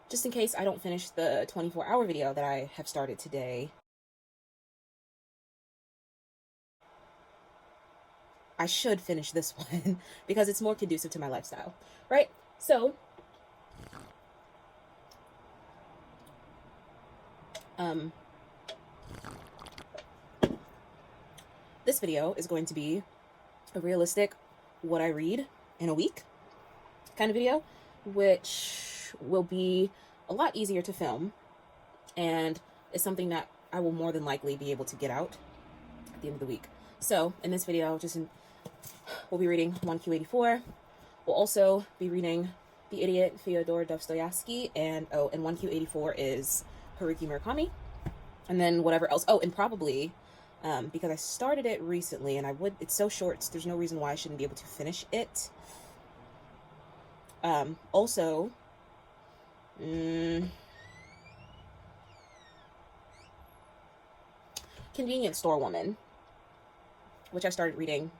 just in case I don't finish the 24-hour video that I have started today, I should finish this one because it's more conducive to my lifestyle, right? So, this video is going to be a realistic what I read in a week kind of video, which will be a lot easier to film and is something that I will more than likely be able to get out at the end of the week. So in this video, we'll be reading 1Q84. We'll also be reading The Idiot, Fyodor Dostoevsky, and 1Q84 is Haruki Murakami. And then whatever else. Oh, and probably, because I started it recently and it's so short, so there's no reason why I shouldn't be able to finish it. Also, Convenience Store Woman, which I started reading,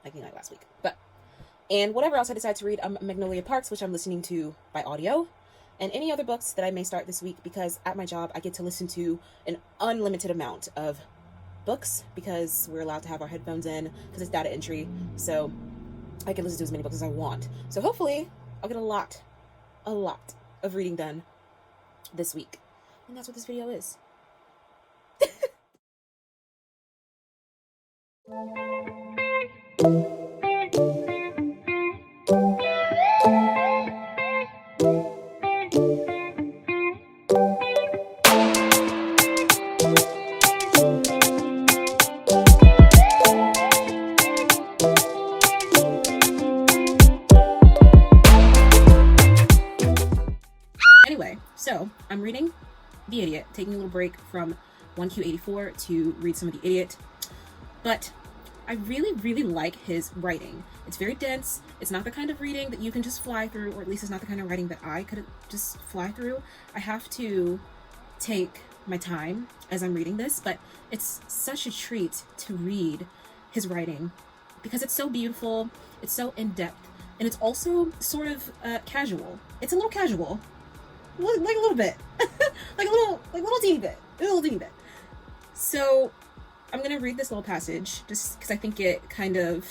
I think like last week. And whatever else I decide to read, Magnolia Parks, which I'm listening to by audio, and any other books that I may start this week, because at my job I get to listen to an unlimited amount of books because we're allowed to have our headphones in because it's data entry, so I can listen to as many books as I want. So hopefully I'll get a lot of reading done this week, and that's what this video is. Anyway, so I'm reading The Idiot, taking a little break from 1Q84 to read some of The Idiot, but I really like his writing. It's very dense. It's not the kind of reading that you can just fly through, or at least it's not the kind of writing that I could just fly through. I have to take my time as I'm reading this, but it's such a treat to read his writing because it's so beautiful, it's so in-depth, and it's also sort of casual. It's a little casual. Like a little bit. like a little teeny bit. So I'm gonna read this little passage just because I think it kind of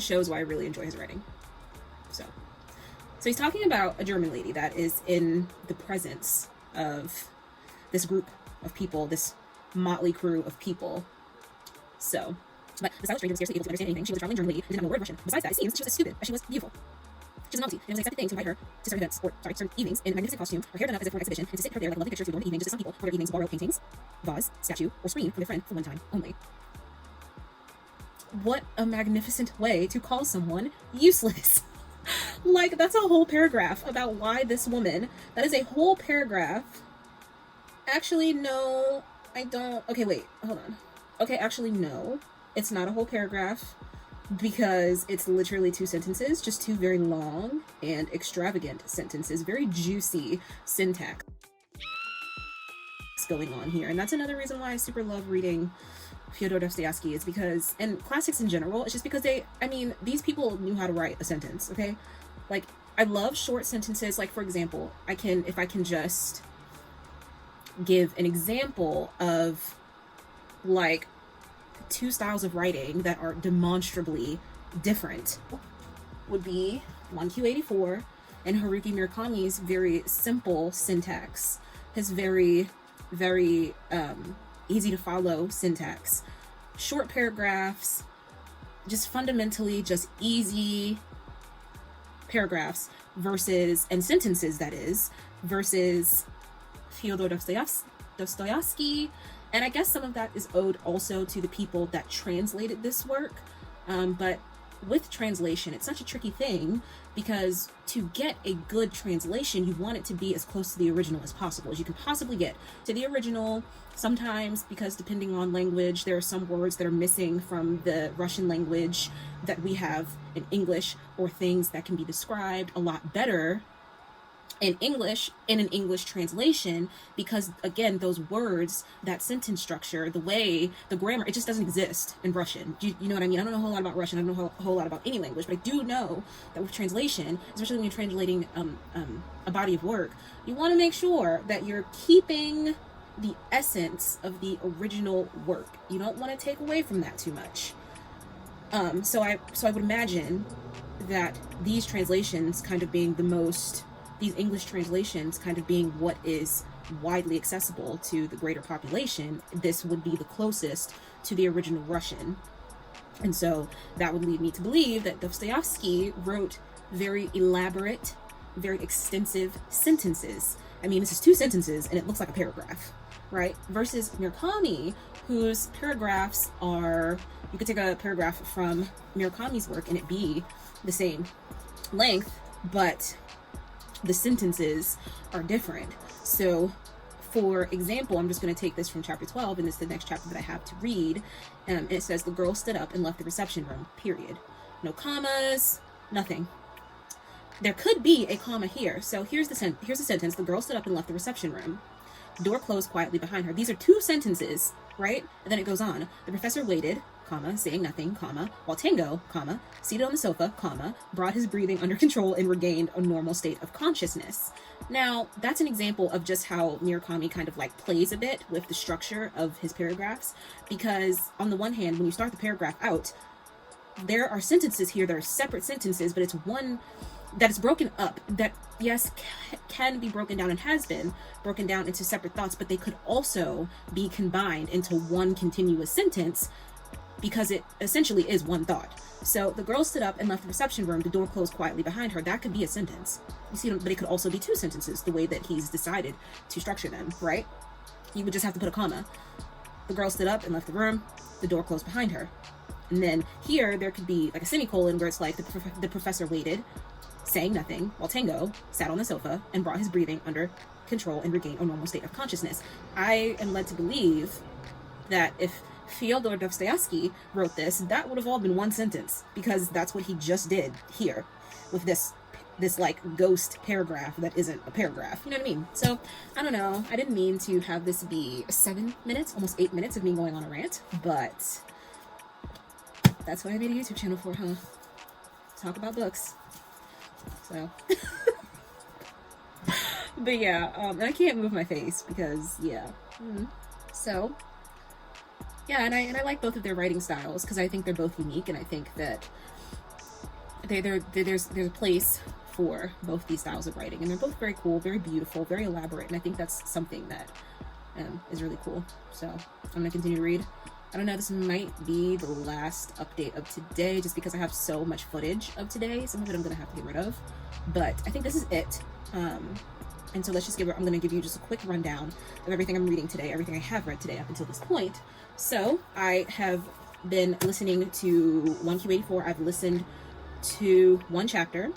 shows why I really enjoy his writing. So he's talking about a German lady that is in the presence of this group of people, this motley crew of people. So, but the silent stranger was scarcely able to understand anything. She was a traveling German lady and did not know a word of Russian. Besides that, it seems she was as stupid as she was beautiful. She was a novelty, and it was an accepted thing to invite her to certain evenings in a magnificent costume, her hair done up as if for an exhibition, and to sit her there like a lovely picture through the evening, just as some people for their evenings borrow paintings, vase, statue, or screen from their friend for one time only. What a magnificent way to call someone useless. Like, that's a whole paragraph about why this woman, that is a whole paragraph. Actually, no, I don't. Okay, wait, hold on. Okay, actually, no, it's not a whole paragraph because it's literally 2 sentences, just 2 very long and extravagant sentences, very juicy syntax going on here. And that's another reason why I super love reading Fyodor Dostoevsky, is because, and classics in general, it's just because these people knew how to write a sentence, okay? Like, I love short sentences. Like, for example, if I can just give an example of, like, 2 styles of writing that are demonstrably different, would be 1Q84 and Haruki Murakami's very simple syntax, his very easy to follow syntax, short paragraphs, just fundamentally just easy paragraphs and sentences, that is, versus Fyodor Dostoevsky. And I guess some of that is owed also to the people that translated this work. But with translation, it's such a tricky thing because to get a good translation, you want it to be as close to the original as possible, as you can possibly get to the original. Sometimes, because depending on language, there are some words that are missing from the Russian language that we have in English, or things that can be described a lot better in English, in an English translation, because again, those words, that sentence structure, the way, the grammar, it just doesn't exist in Russian. You know what I mean? I don't know a whole lot about Russian. I don't know a whole lot about any language, but I do know that with translation, especially when you're translating a body of work, you want to make sure that you're keeping the essence of the original work. You don't want to take away from that too much. So I would imagine that these translations kind of being these English translations kind of being what is widely accessible to the greater population, this would be the closest to the original Russian. And so that would lead me to believe that Dostoevsky wrote very elaborate, very extensive sentences. I mean, this is 2 sentences and it looks like a paragraph, right? Versus Murakami, whose paragraphs are, you could take a paragraph from Murakami's work and it be the same length, but the sentences are different. So for example, I'm just going to take this from chapter 12, and it's the next chapter that I have to read. And it says, the girl stood up and left the reception room, period. No commas, nothing. There could be a comma here. So here's the sentence. The girl stood up and left the reception room. Door closed quietly behind her. These are 2 sentences, right? And then it goes on. The professor waited, comma, saying nothing, comma, while Tango, comma, seated on the sofa, comma, brought his breathing under control and regained a normal state of consciousness. Now, that's an example of just how Murakami kind of like plays a bit with the structure of his paragraphs, because on the one hand, when you start the paragraph out, there are sentences here that are separate sentences, but it's one that is broken up, that yes, can be broken down and has been broken down into separate thoughts, but they could also be combined into one continuous sentence, because it essentially is one thought. So the girl stood up and left the reception room. The door closed quietly behind her. That could be a sentence. You see, but it could also be 2 sentences, the way that he's decided to structure them, right? You would just have to put a comma. The girl stood up and left the room. The door closed behind her. And then here, there could be like a semicolon where it's like the professor waited, saying nothing, while Tango sat on the sofa and brought his breathing under control and regained a normal state of consciousness. I am led to believe that if Fyodor Dostoevsky wrote this, that would have all been one sentence, because that's what he just did here with this like ghost paragraph that isn't a paragraph. You know what I mean? So I don't know. I didn't mean to have this be 7 minutes, almost 8 minutes of me going on a rant, but that's what I made a YouTube channel for, huh? Talk about books. So but yeah, and I can't move my face because yeah. So yeah, and I like both of their writing styles because I think they're both unique, and I think that there's a place for both these styles of writing, and they're both very cool, very beautiful, very elaborate, and I think that's something that is really cool. So I'm gonna continue to read. I don't know, this might be the last update of today just because I have so much footage of today. Some of it I'm gonna have to get rid of, but I think this is it. And so I'm gonna give you just a quick rundown of everything I'm reading today, everything I have read today up until this point. So I have been listening to 1Q84. I've listened to 1 chapter.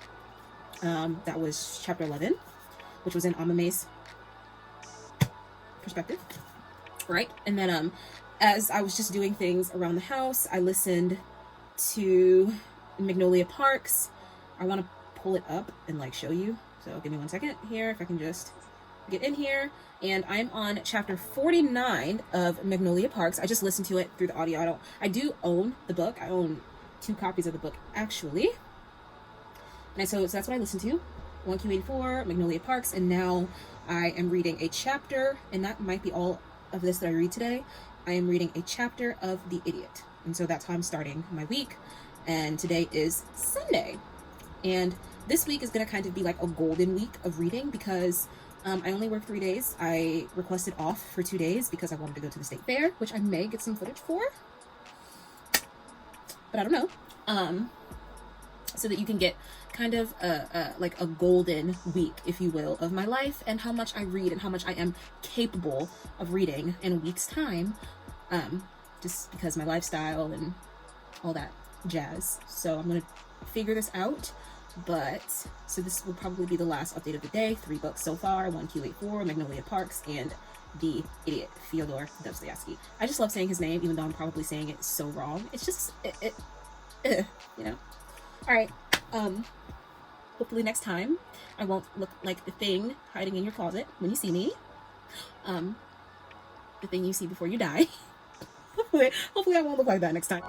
That was chapter 11, which was in Amame's perspective, right? And then as I was just doing things around the house, I listened to Magnolia Parks. I want to pull it up and like show you. So give me 1 second here, if I can just get in here. And I'm on chapter 49 of Magnolia Parks. I just listened to it through the audio. I do own the book. I own 2 copies of the book actually. And so that's what I listened to. 1Q84, Magnolia Parks, and now I am reading a chapter, and that might be all of this that I read today. I am reading a chapter of The Idiot. And so that's how I'm starting my week. And today is Sunday. And this week is going to kind of be like a golden week of reading because I only work 3 days. I requested off for 2 days because I wanted to go to the state fair, which I may get some footage for. But I don't know. So that you can get kind of like a golden week, if you will, of my life and how much I read and how much I am capable of reading in a week's time, just because my lifestyle and all that jazz. So I'm going to figure this out, but so this will probably be the last update of the day. 3 books so far: 1Q84, Magnolia Parks, and The Idiot, Fyodor Dostoevsky. I just love saying his name, even though I'm probably saying it so wrong. It's just, you know. All right. hopefully next time I won't look like the thing hiding in your closet when you see me. The thing you see before you die. Hopefully I won't look like that next time.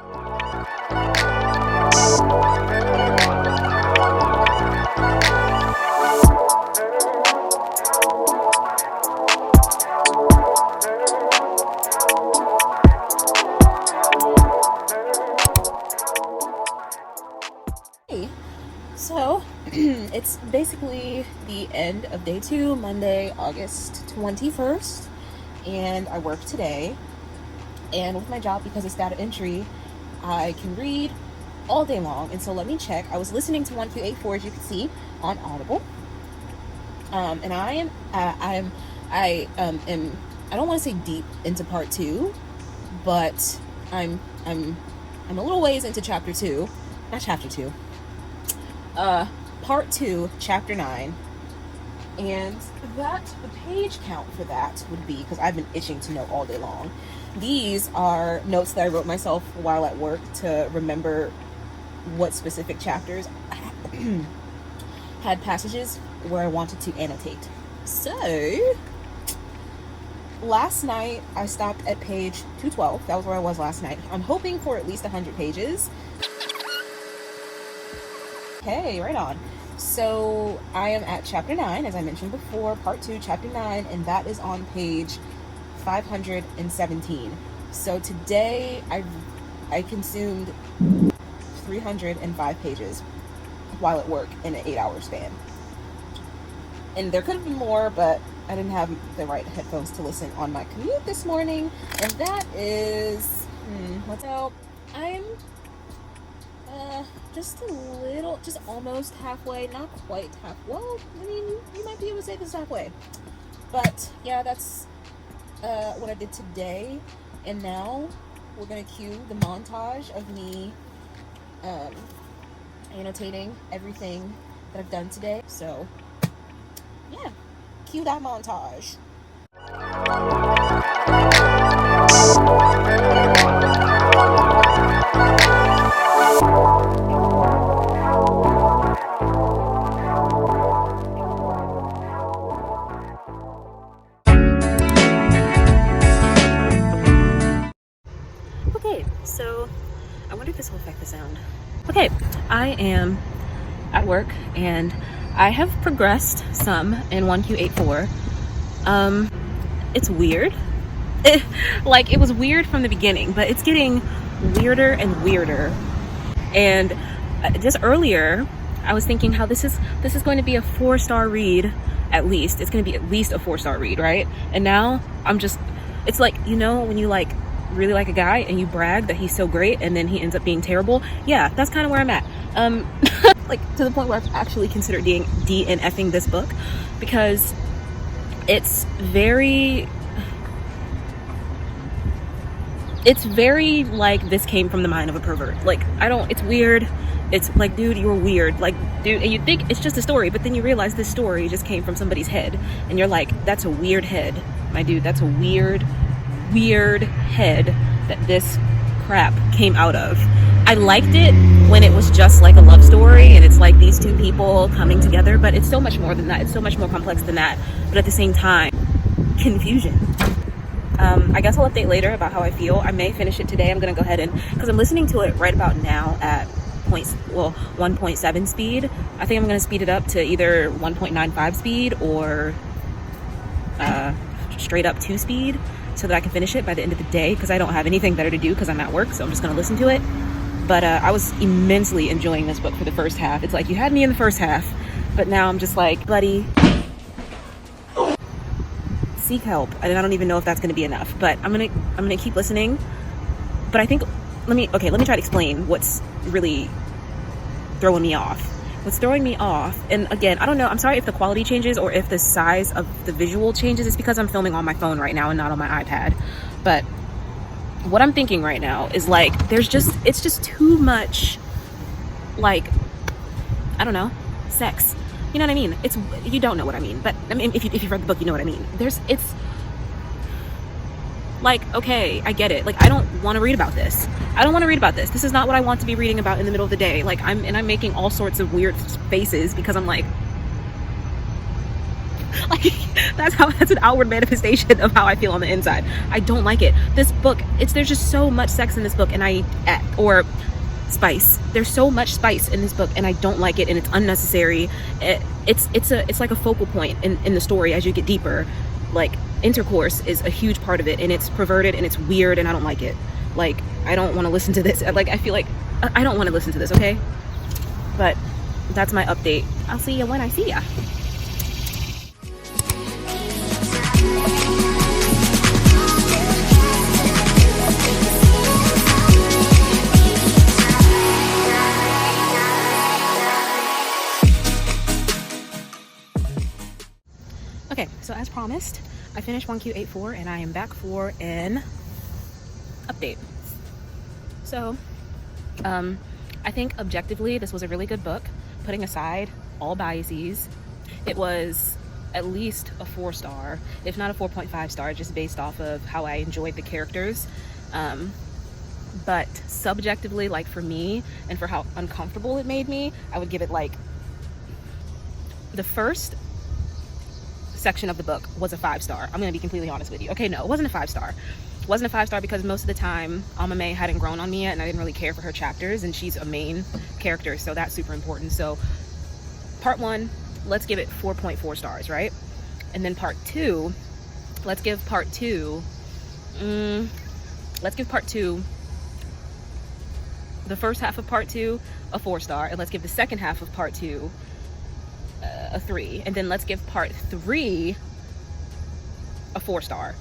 So it's basically the end of day 2, Monday, August 21st, and I work today. And with my job, because it's data entry, I can read all day long. And so let me check. I was listening to 1Q84, as you can see, on Audible. And I don't want to say deep into part 2, but I'm a little ways into chapter 2, not chapter 2. Part 2, chapter 9, and the page count for that would be, because I've been itching to know all day long. These are notes that I wrote myself while at work to remember what specific chapters had passages where I wanted to annotate. So, last night I stopped at page 212. That was where I was last night. I'm hoping for at least 100 pages. Okay, right on. So I am at chapter 9, as I mentioned before, part 2, chapter 9, and that is on page 517. So today I consumed 305 pages while at work in an 8-hour span. And there could have been more, but I didn't have the right headphones to listen on my commute this morning. And that is, so I'm just almost halfway, not quite half. Well, I mean, you might be able to say this halfway. But yeah, that's what I did today. And now we're gonna cue the montage of me annotating everything that I've done today. So yeah, cue that montage. So I wonder if this will affect the sound. Okay, I am at work and I have progressed some in 1Q84. It's weird. It was weird from the beginning, but it's getting weirder and weirder. And just earlier, I was thinking how this is going to be a 4-star read at least. It's going to be at least a 4-star read, right? And now it's like, you know, when you like really like a guy and you brag that he's so great and then he ends up being terrible. Yeah, that's kind of where I'm at. Like to the point where I've actually considered DNFing this book because it's very like this came from the mind of a pervert. Like it's weird. It's like, dude, you're weird. Like, dude, and you think it's just a story, but then you realize this story just came from somebody's head and you're like, that's a weird head, my dude. That's a weird head that this crap came out of. I liked it when it was just like a love story and it's like these two people coming together, but it's so much more than that. It's so much more complex than that. But at the same time, confusion. I guess I'll update later about how I feel. I may finish it today. I'm gonna go ahead and, because I'm listening to it right about now at 1.7 speed. I think I'm gonna speed it up to either 1.95 speed or straight up 2 speed, so that I can finish it by the end of the day, because I don't have anything better to do because I'm at work, so I'm just going to listen to it. But I was immensely enjoying this book for the first half. It's like, you had me in the first half, but now I'm just like, buddy, seek help. And I don't even know if that's going to be enough, but I'm gonna keep listening. But I think, let me try to explain what's really throwing me off. What's throwing me off, and again, I don't know, I'm sorry if the quality changes or if the size of the visual changes. It's because I'm filming on my phone right now and not on my iPad. But what I'm thinking right now is like, it's just too much, like, I don't know, sex. You know what I mean? You don't know what I mean, but I mean, if you've read the book, you know what I mean. Like, okay, I get it. Like, I don't want to read about this. I don't want to read about this. This is not what I want to be reading about in the middle of the day. Like, I'm making all sorts of weird faces because I'm like that's an outward manifestation of how I feel on the inside. I don't like it. This book, there's just so much sex in this book, and or spice. There's so much spice in this book, and I don't like it, and it's unnecessary. It's like a focal point in the story as you get deeper. Like, intercourse is a huge part of it, and it's perverted and it's weird, and I don't like it. Like, I don't want to listen to this. Like, I feel like I don't want to listen to this, okay? But that's my update. I'll see you when I see ya. Okay, so as promised, I finished 1Q84 and I am back for an update. So, I think objectively this was a really good book, putting aside all biases. It was at least a 4-star, if not a 4.5 star, just based off of how I enjoyed the characters. But subjectively, like for me, and for how uncomfortable it made me, I would give it like the first section of the book was a 5-star. I'm gonna be completely honest with you. Okay, no, it wasn't a 5-star. It wasn't a 5-star because most of the time Amame hadn't grown on me yet, and I didn't really care for her chapters, and she's a main character, so that's super important. So part 1, let's give it 4.4 stars, right? And then part 2, let's give part 2 the first half of part 2 a 4-star, and let's give the second half of part 2 a 3, and then let's give part 3 a 4-star,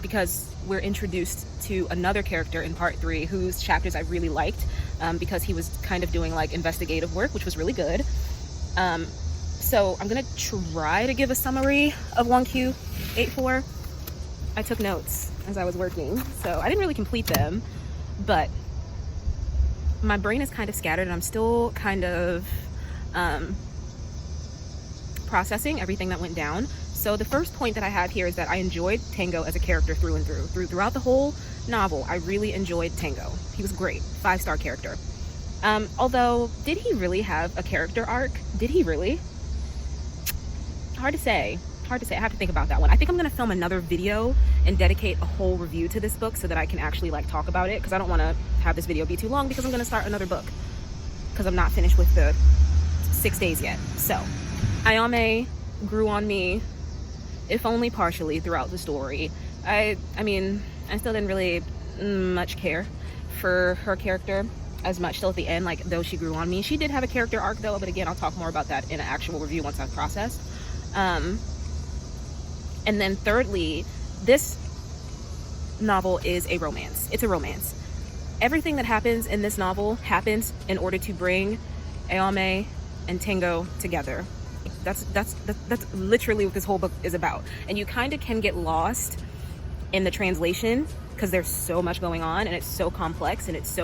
because we're introduced to another character in part 3 whose chapters I really liked, because he was kind of doing like investigative work, which was really good. So I'm gonna try to give a summary of 1Q84. I took notes as I was working, so I didn't really complete them, but my brain is kind of scattered, and I'm still kind of processing everything that went down. So the first point that I have here is that I enjoyed Tango as a character through and through. Throughout the whole novel, I really enjoyed Tango. He was great, 5-star character. Although, did he really have a character arc? Did he really? Hard to say. I have to think about that one. I think I'm gonna film another video and dedicate a whole review to this book so that I can actually like talk about it, because I don't want to have this video be too long, because I'm gonna start another book because I'm not finished with the 6 days yet. So Ayame grew on me, if only partially, throughout the story. I mean, I still didn't really much care for her character as much till at the end, like, though she grew on me. She did have a character arc though, but again, I'll talk more about that in an actual review once I've processed. And then thirdly, this novel is a romance. It's a romance. Everything that happens in this novel happens in order to bring Ayame and Tango together. That's literally what this whole book is about. And you kind of can get lost in the translation because there's so much going on, and it's so complex, and it's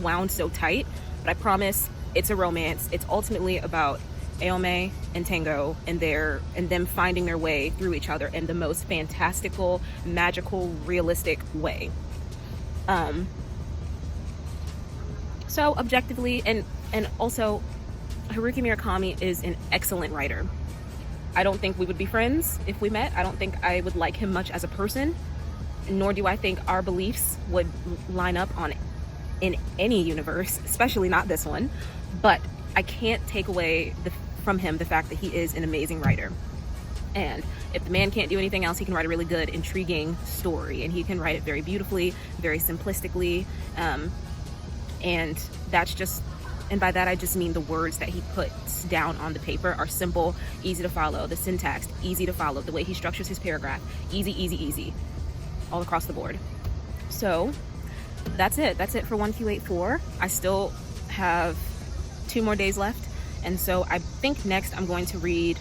wound so tight. But I promise, it's a romance. It's ultimately about Ayame and Tango and them finding their way through each other in the most fantastical, magical, realistic way. So objectively, and also, Haruki Murakami is an excellent writer. I don't think we would be friends if we met. I don't think I would like him much as a person, nor do I think our beliefs would line up in any universe, especially not this one. But I can't take away from him the fact that he is an amazing writer. And if the man can't do anything else, he can write a really good, intriguing story, and he can write it very beautifully, very simplistically, and that's just, and by that I just mean the words that he puts down on the paper are simple, easy to follow, the syntax easy to follow, the way he structures his paragraph, easy, all across the board. So that's it for 1Q84. I still have 2 more days left, and so I think next I'm going to read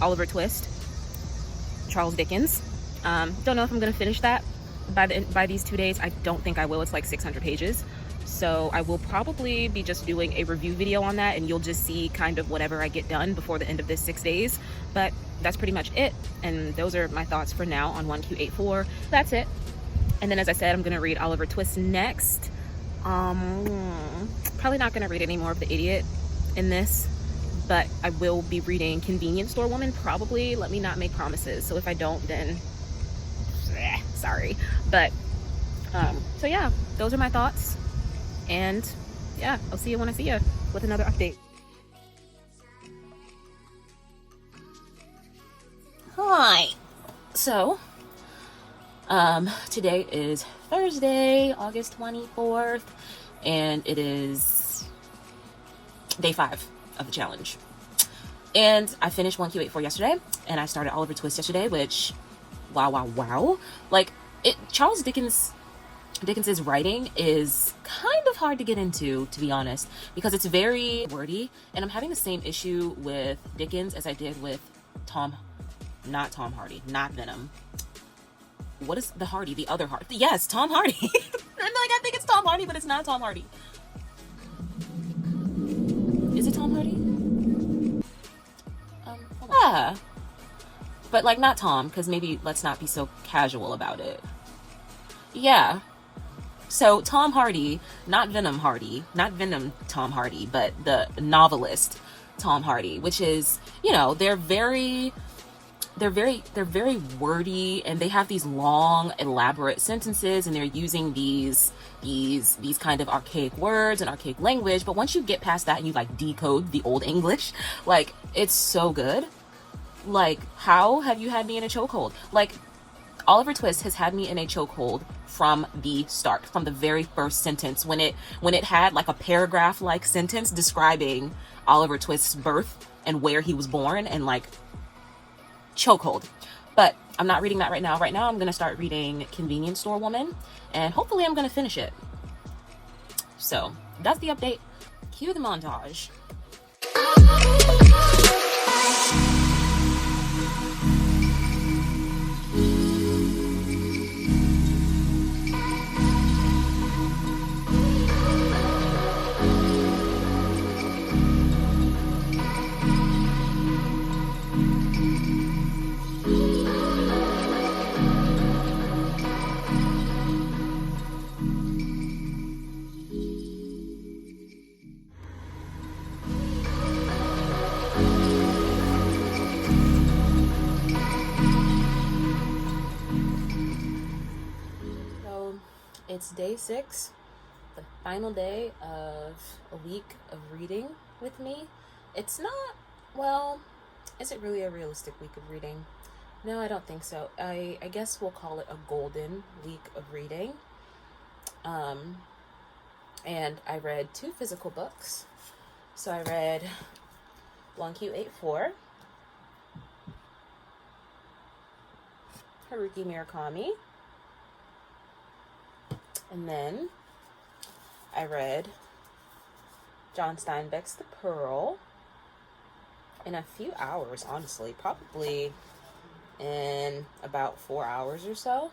Oliver Twist, Charles Dickens. Don't know if I'm going to finish that by these 2 days. I don't think I will. It's like 600 pages, So I will probably be just doing a review video on that, and you'll just see kind of whatever I get done before the end of this 6 days. But that's pretty much it. And those are my thoughts for now on 1Q84. That's it. And then, as I said, I'm going to read Oliver Twist next. Probably not going to read any more of The Idiot in this, but I will be reading Convenience Store Woman, probably. Let me not make promises. So if I don't, then sorry. But so yeah, those are my thoughts. And yeah, I'll see you when I see you with another update. Hi. So, today is Thursday, August 24th, and it is day 5 of the challenge. And I finished 1Q84 yesterday, and I started Oliver Twist yesterday, which, wow. Like, Charles Dickens's writing is kind of hard to get into, to be honest, because it's very wordy, and I'm having the same issue with Dickens as I did with not Tom Hardy, not Venom. What is the Hardy? The other Hardy? Yes, Tom Hardy. I think it's Tom Hardy, but it's not Tom Hardy. Is it Tom Hardy? But not Tom, because maybe let's not be so casual about it. Yeah. So Tom Hardy, not Venom Tom Hardy, but the novelist Tom Hardy, which is, they're very wordy, and they have these long, elaborate sentences, and they're using these kind of archaic words and archaic language. But once you get past that and you decode the old English, it's so good. How have you had me in a chokehold? Oliver Twist has had me in a chokehold from the start, from the very first sentence, when it had a paragraph sentence describing Oliver Twist's birth and where he was born, and chokehold. But I'm not reading that right now. Right now I'm going to start reading Convenience Store Woman, and hopefully I'm going to finish it. So that's the update. Cue the montage. It's day 6, the final day of a week of reading with me. It's not, is it really a realistic week of reading? No, I don't think so. I guess we'll call it a golden week of reading. And I read 2 physical books. So I read 1Q84, Haruki Murakami. And then I read John Steinbeck's The Pearl in a few hours, honestly. Probably in about 4 hours or so.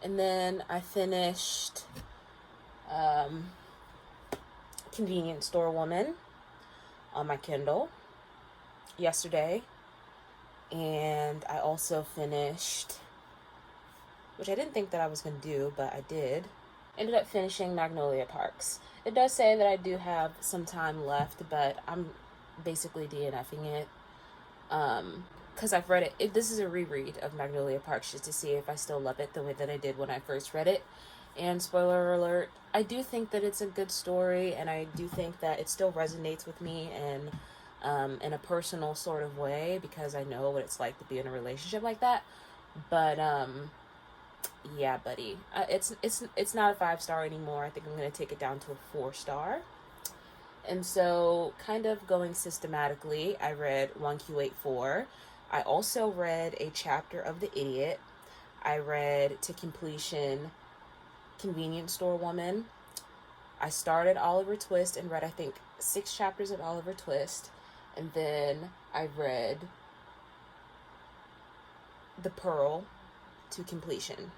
And then I finished Convenience Store Woman on my Kindle yesterday. And I also finished, which I didn't think that I was going to do, but I did. Ended up finishing Magnolia Parks. It does say that I do have some time left, but I'm basically DNFing it. Because I've read it. This is a reread of Magnolia Parks just to see if I still love it the way that I did when I first read it. And spoiler alert, I do think that it's a good story, and I do think that it still resonates with me in a personal sort of way, because I know what it's like to be in a relationship like that. But yeah, buddy, it's not a 5-star anymore. I think I'm gonna take it down to a 4-star. And so, kind of going systematically, I read 1Q84. I also read a chapter of The Idiot. I read to completion Convenience Store Woman. I started Oliver Twist and read, I think, 6 chapters of Oliver Twist. And then I read The Pearl to completion.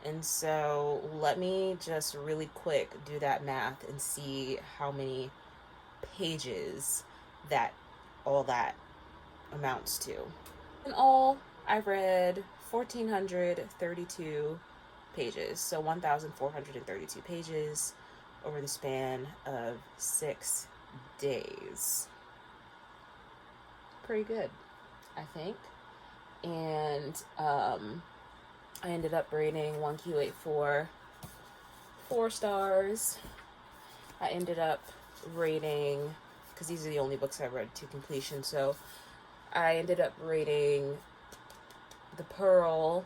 And so let me just really quick do that math and see how many pages that all that amounts to. In all, I read 1,432 pages, so 1,432 pages over the span of 6 days. Pretty good, I think. And I ended up rating 1Q84 4 stars. I ended up rating, because these are the only books I read to completion, so I ended up rating The Pearl,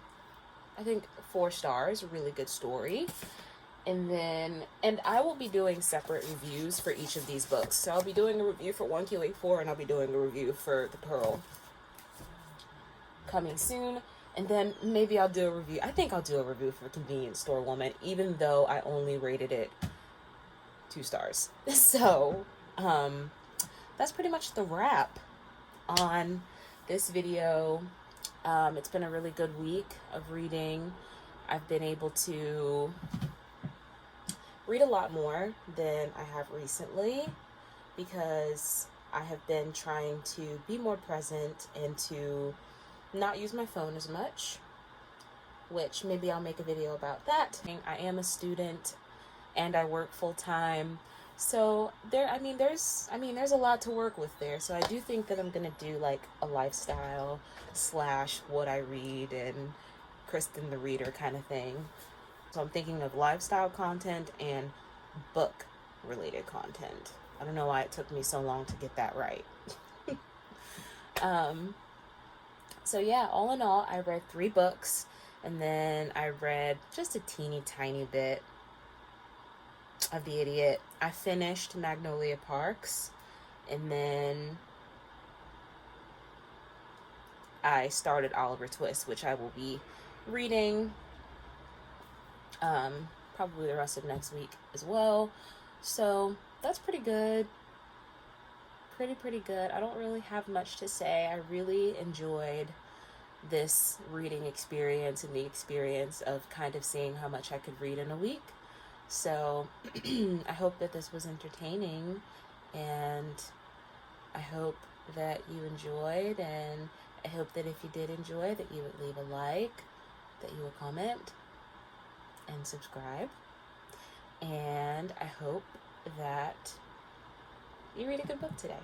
I think 4 stars, a really good story. And I will be doing separate reviews for each of these books. So I'll be doing a review for 1Q84 and I'll be doing a review for The Pearl coming soon. And then maybe I'll do a review. I think I'll do a review for Convenience Store Woman, even though I only rated it 2 stars. So, that's pretty much the wrap on this video. It's been a really good week of reading. I've been able to read a lot more than I have recently because I have been trying to be more present and to not use my phone as much, which maybe I'll make a video about that. I am a student and I work full-time, so there's a lot to work with there. So I do think that I'm gonna do like a lifestyle / what I read and Kristen the Reader kind of thing. So I'm thinking of lifestyle content and book related content. I don't know why it took me so long to get that right. So yeah, all in all, I read 3 books, and then I read just a teeny tiny bit of The Idiot. I finished Magnolia Parks, and then I started Oliver Twist, which I will be reading probably the rest of next week as well. So that's pretty good. Pretty good. I don't really have much to say. I really enjoyed this reading experience and the experience of kind of seeing how much I could read in a week. So I hope that this was entertaining, and I hope that you enjoyed, and I hope that if you did enjoy, that you would leave a like, that you would comment and subscribe, and I hope that you read a good book today.